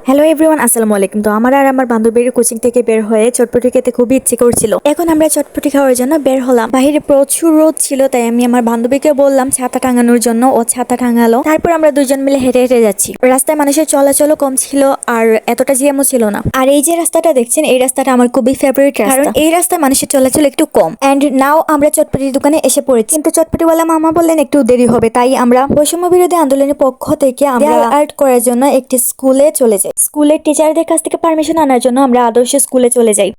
Hello everyone, আসসালামু আলাইকুম। তো আমার আর আমার বান্ধবীর কোচিং থেকে বের হয়ে চটপটি খেতে খুবই ইচ্ছে করছিল। এখন আমরা চটপটি খাওয়ার জন্য বের হলাম। বাইরে প্রচুর রোদ ছিল, তাই আমি আমার বান্ধবীকে বললাম ছাতা টাঙানোর জন্য। ও ছাতা টাঙালো। তারপর আমরা দুজন মিলে হেঁটে হেঁটে যাচ্ছি। রাস্তায় মানুষের চলাচলও কম ছিল, আর এতটা জ্যামও ছিল না। আর এই যে রাস্তাটা দেখছেন, এই রাস্তাটা আমার খুবই ফেভারিট রাস্তা, কারণ এই রাস্তায় মানুষের চলাচল একটু কম। এন্ড নাও আমরা চটপটির দোকানে এসে পড়েছি, কিন্তু চটপটিওয়ালা মামা বললেন একটু দেরি হবে, তাই আমরা বৈষম্য বিরোধী আন্দোলনের পক্ষ থেকে আমরা আর্ট করার জন্য একটি স্কুলে চলে যাই। স্কুলের টিচারদের কাছ থেকে পারমিশন আনার জন্য আমরা আদর্শ স্কুলে চলে যাই।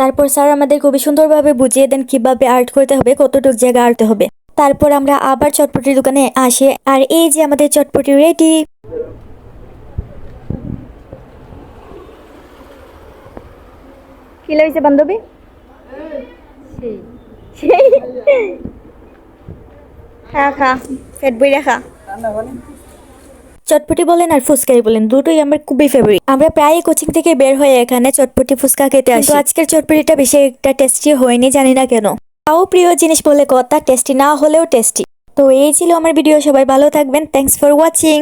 তারপর স্যার আমাদের খুবই সুন্দরভাবে বুঝিয়ে দেন কিভাবে আর্ট করতে হবে, কতটুকু জায়গা আর্ট হবে। তারপর আমরা আবার চটপটির দোকানে আসি, আর এই যে আমাদের চটপটি রেডি। কি লাগছে বান্ধবী? খা খা, পেট বইরা খা। চটপটি বলেন আর ফুচকাই বলেন, দুটোই আমার খুবই ফেভারিট। আমরা প্রায় কোচিং থেকে বের হয়ে এখানে চটপটি ফুচকা খেতে আসি। কিন্তু আজকের চটপটিটা বেশি একটা টেস্টি হয়নি, জানি না কেন। তাও প্রিয় জিনিস বলে কথা, টেস্টি না হলেও টেস্টি। তো এই ছিল আমার ভিডিও, সবাই ভালো থাকবেন। Thanks for watching.